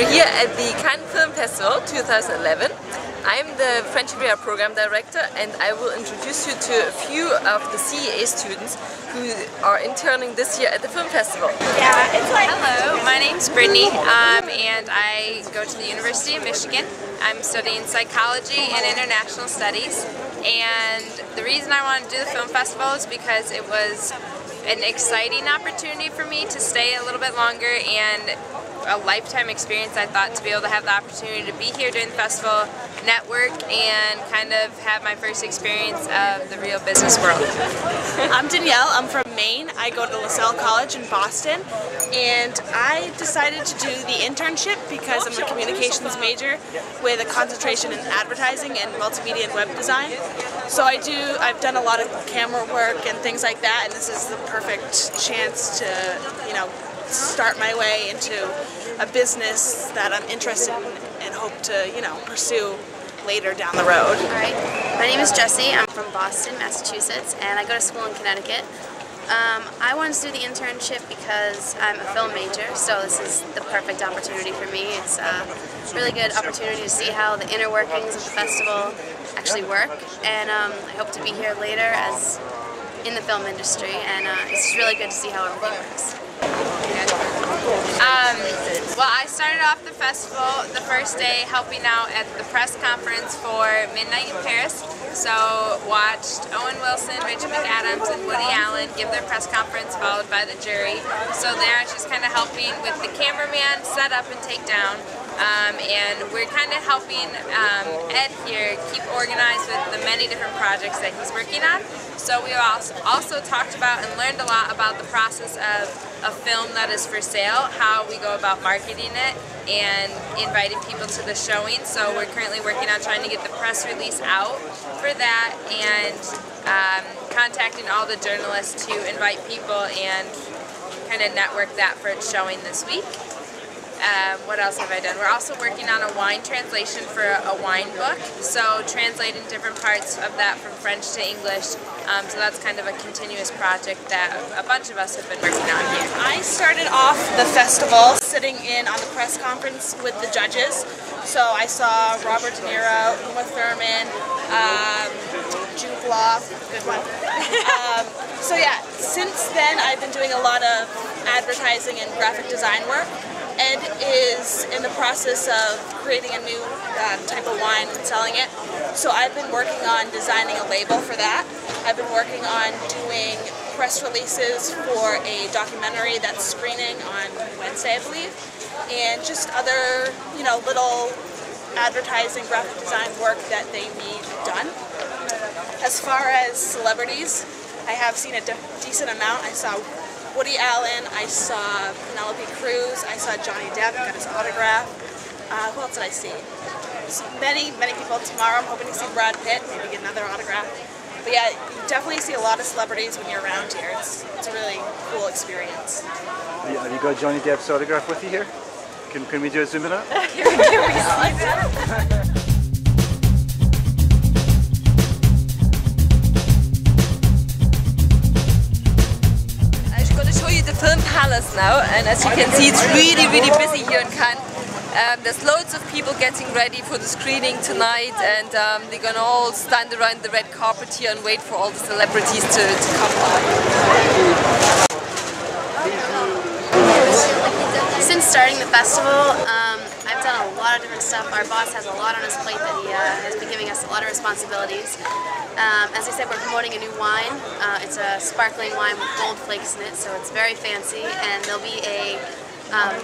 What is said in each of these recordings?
here at the Cannes Film Festival 2011. I'm the French Career Program Director, and I will introduce you to a few of the CEA students who are interning this year at the film festival. Yeah, it's like... Hello, my name's Brittany, and I go to the University of Michigan. I'm studying psychology and international studies, and the reason I wanted to do the film festival is because it was an exciting opportunity for me to stay a little bit longer, and a lifetime experience, I thought, to be able to have the opportunity to be here during the festival, network, and kind of have my first experience of the real business world. I'm Danielle, I'm from Maine. I go to LaSalle College in Boston, and I decided to do the internship because I'm a communications major with a concentration in advertising and multimedia and web design. So I've done a lot of camera work and things like that, and this is the perfect chance to, start my way into a business that I'm interested in and hope to, pursue later down the road. Alright, my name is Jessie. I'm from Boston, Massachusetts, and I go to school in Connecticut. I wanted to do the internship because I'm a film major, so this is the perfect opportunity for me. It's a really good opportunity to see how the inner workings of the festival actually work, and I hope to be here later as in the film industry, and it's just really good to see how everything works. Well, I started off the festival the first day helping out at the press conference for Midnight in Paris. So watched Owen Wilson, Rachel McAdams, and Woody Allen give their press conference, followed by the jury. So there I was just kind of helping with the cameraman set up and take down. And we're kind of helping Ed here keep organized with the many different projects that he's working on. So we also talked about and learned a lot about the process of a film that is for sale, how we go about marketing it and inviting people to the showing. So we're currently working on trying to get the press release out for that, and contacting all the journalists to invite people and kind of network that for its showing this week. What else have I done? We're also working on a wine translation for a wine book, so translating different parts of that from French to English. So that's kind of a continuous project that a bunch of us have been working on here. I started off the festival sitting in on the press conference with the judges. So I saw Robert De Niro, Uma Thurman, Jude Law, good one. So yeah, since then I've been doing a lot of advertising and graphic design work. Ed is in the process of creating a new type of wine and selling it. So I've been working on designing a label for that. I've been working on doing press releases for a documentary that's screening on Wednesday, I believe. And just other, little advertising, graphic design work that they need done. As far as celebrities, I have seen a decent amount. I saw Woody Allen, I saw Penelope Cruz, I saw Johnny Depp, got his autograph. Who else did I see? So many people. Tomorrow I'm hoping to see Brad Pitt, maybe get another autograph. But yeah, you definitely see a lot of celebrities when you're around here. It's a really cool experience. Have you got Johnny Depp's autograph with you here? Can we do a zoom in out? Here we go. The film palace now, and as you can see, it's really busy here in Cannes. There's loads of people getting ready for the screening tonight, and they're gonna all stand around the red carpet here and wait for all the celebrities to come by. Since starting the festival, I've done a lot of different stuff. Our boss has a lot on his plate that he has been giving us a lot of responsibilities. As I said, we're promoting a new wine. It's a sparkling wine with gold flakes in it, so it's very fancy, and there'll be a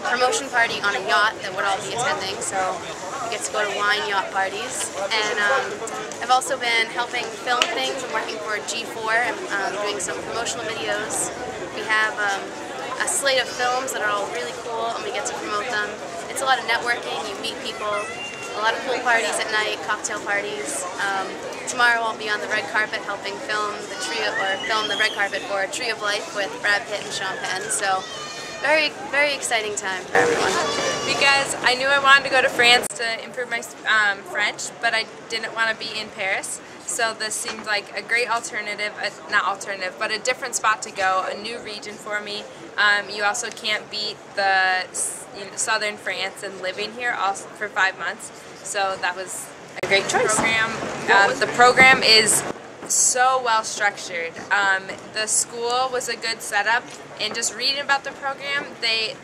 promotion party on a yacht that we'll all be attending, so we get to go to wine yacht parties. And I've also been helping film things. I'm working for G4 and doing some promotional videos. We have a slate of films that are all really cool, and we get to promote them. It's a lot of networking, you meet people, a lot of pool parties at night, cocktail parties. Tomorrow I'll be on the red carpet helping film the red carpet for A Tree of Life with Brad Pitt and Sean Penn. So very exciting time for everyone. Because I knew I wanted to go to France to improve my French, but I didn't want to be in Paris. So this seemed like a great alternative, not alternative, but a different spot to go, a new region for me. You also can't beat the southern France and living here also for 5 months. So that was a great choice. The program is so well structured. The school was a good setup, and just reading about the program, the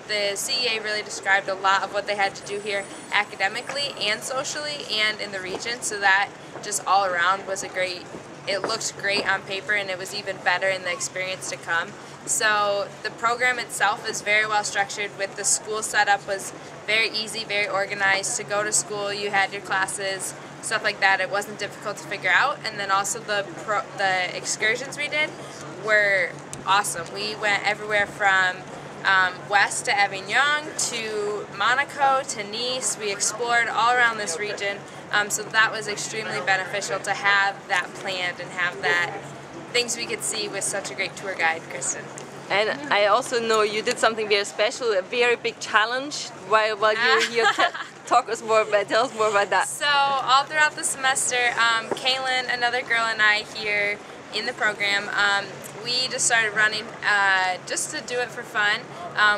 CEA really described a lot of what they had to do here academically and socially and in the region, so that just all around was it looked great on paper, and it was even better in the experience to come. So the program itself is very well structured. With the school setup was very easy, very organized. To go to school, you had your classes, stuff like that. It wasn't difficult to figure out. And then also the excursions we did were awesome. We went everywhere from west to Avignon to Monaco to Nice. We explored all around this region, so that was extremely beneficial to have that planned and have that things we could see with such a great tour guide, Kristin. And I also know you did something very special, a very big challenge while you're here. Tell us more about that. So all throughout the semester, Kaylin, another girl, and I here in the program, we just started running just to do it for fun.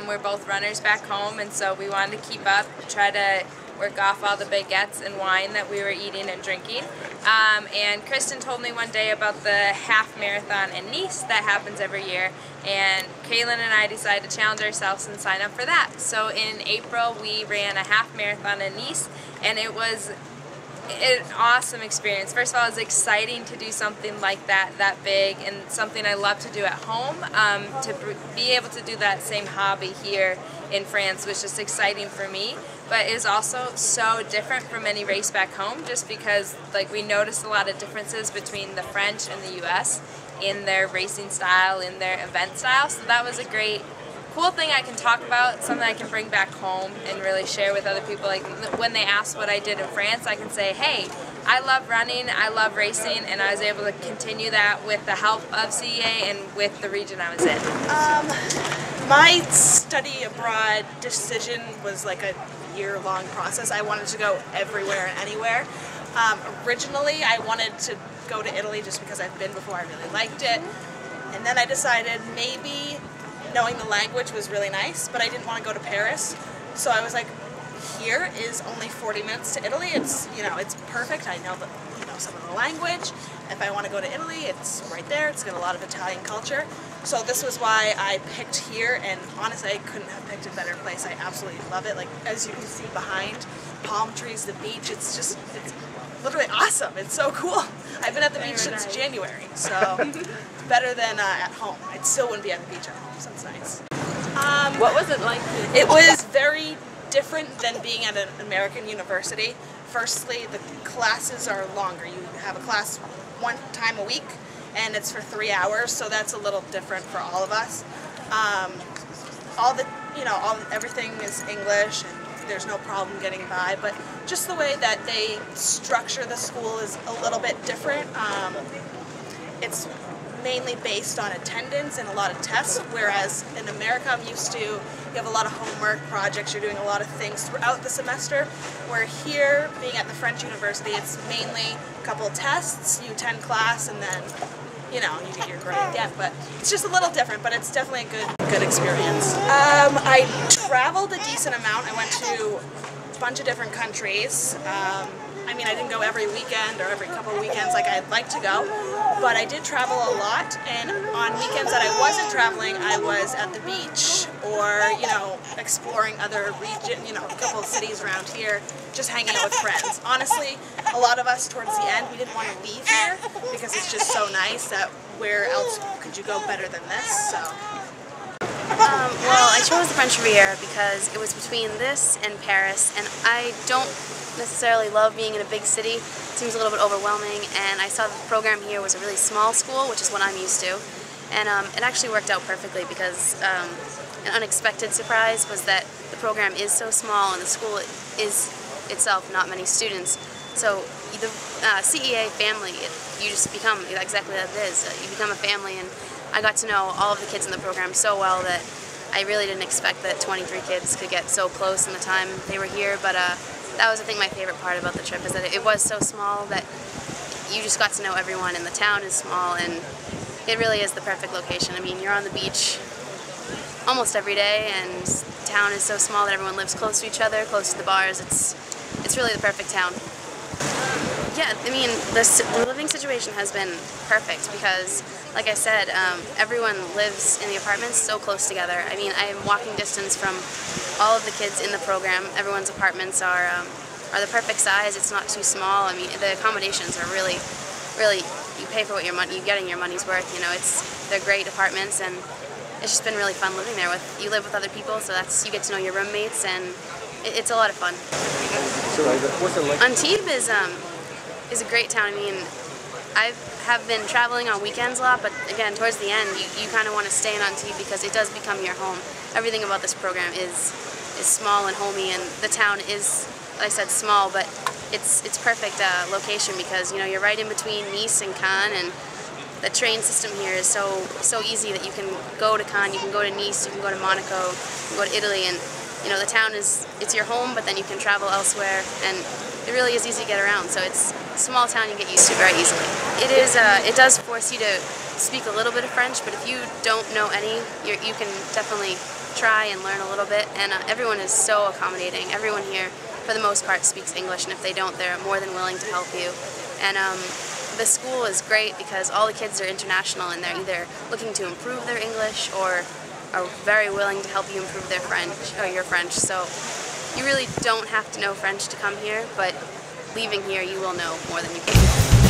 We're both runners back home, and so we wanted to keep up, try to work off all the baguettes and wine that we were eating and drinking. And Kristin told me one day about the half marathon in Nice that happens every year, and Kaylin and I decided to challenge ourselves and sign up for that. So in April we ran a half marathon in Nice, and it was an awesome experience. First of all, it was exciting to do something like that big, and something I love to do at home. To be able to do that same hobby here in France was just exciting for me. But it was also so different from any race back home, just because we noticed a lot of differences between the French and the US in their racing style, in their event style. So that was a great cool thing I can talk about, something I can bring back home and really share with other people. Like when they ask what I did in France, I can say, hey, I love running, I love racing, and I was able to continue that with the help of CEA and with the region I was in. My study abroad decision was like a year-long process. I wanted to go everywhere and anywhere. Originally, I wanted to go to Italy just because I've been before, I really liked it. And then I decided maybe knowing the language was really nice, but I didn't want to go to Paris. So I was like, here is only 40 minutes to Italy. It's, it's perfect. I know some of the language. If I want to go to Italy, it's right there. It's got a lot of Italian culture. So this was why I picked here, and honestly, I couldn't have picked a better place. I absolutely love it. Like, as you can see behind, palm trees, the beach, it's literally awesome. It's so cool. I've been at the beach since January, so better than at home. I still wouldn't be at the beach at home, so it's nice. What was it like? It was very different than being at an American university. Firstly, the classes are longer. You have a class one time a week, and it's for 3 hours, so that's a little different for all of us. Everything is English, and there's no problem getting by, but just the way that they structure the school is a little bit different. It's mainly based on attendance and a lot of tests, whereas in America I'm used to, you have a lot of homework projects, you're doing a lot of things throughout the semester, where here, being at the French university, it's mainly a couple of tests, you attend class, and then, you get your grade again, but it's just a little different, but it's definitely a good experience. I traveled a decent amount. I went to a bunch of different countries. I didn't go every weekend or every couple of weekends like I'd like to go, but I did travel a lot, and on weekends that I wasn't traveling, I was at the beach or, exploring other region, a couple of cities around here, just hanging out with friends. Honestly, a lot of us towards the end, we didn't want to leave here because it's just so nice that where else could you go better than this, so. Well, I chose the French Riviera because it was between this and Paris, and I don't necessarily love being in a big city. It seems a little bit overwhelming, and I saw the program here was a really small school, which is what I'm used to, and it actually worked out perfectly because an unexpected surprise was that the program is so small and the school is itself not many students. So the CEA family, you just become exactly that it is. You become a family, and I got to know all of the kids in the program so well that I really didn't expect that 23 kids could get so close in the time they were here, but that was, I think, my favorite part about the trip, is that it was so small that you just got to know everyone, and the town is small, and it really is the perfect location. I mean, you're on the beach almost every day, and town is so small that everyone lives close to each other, close to the bars. It's really the perfect town. Yeah, I mean, the living situation has been perfect because, like I said, everyone lives in the apartments so close together. I mean, I am walking distance from all of the kids in the program. Everyone's apartments are the perfect size. It's not too small. I mean, the accommodations are really, you pay for what you're getting your money's worth. You know, they're great apartments, and it's just been really fun living there. You live with other people, so you get to know your roommates, and it's a lot of fun. So what's it like? Antibes is a great town. I mean, I have been traveling on weekends a lot, but again, towards the end, you kind of want to stay in Antibes because it does become your home. Everything about this program is small and homey, and the town is, like I said, small, but it's perfect location because, you know, you're right in between Nice and Cannes, and the train system here is so easy that you can go to Cannes, you can go to Nice, you can go to Monaco, you can go to Italy, and you know, the town it's your home, but then you can travel elsewhere, and it really is easy to get around. So it's a small town you get used to very easily. It does force you to speak a little bit of French, but if you don't know any, you can definitely try and learn a little bit, and everyone is so accommodating. Everyone here, for the most part, speaks English, and if they don't, they're more than willing to help you. And the school is great because all the kids are international, and they're either looking to improve their English or are very willing to help you improve their French or your French. So you really don't have to know French to come here, but leaving here you will know more than you can.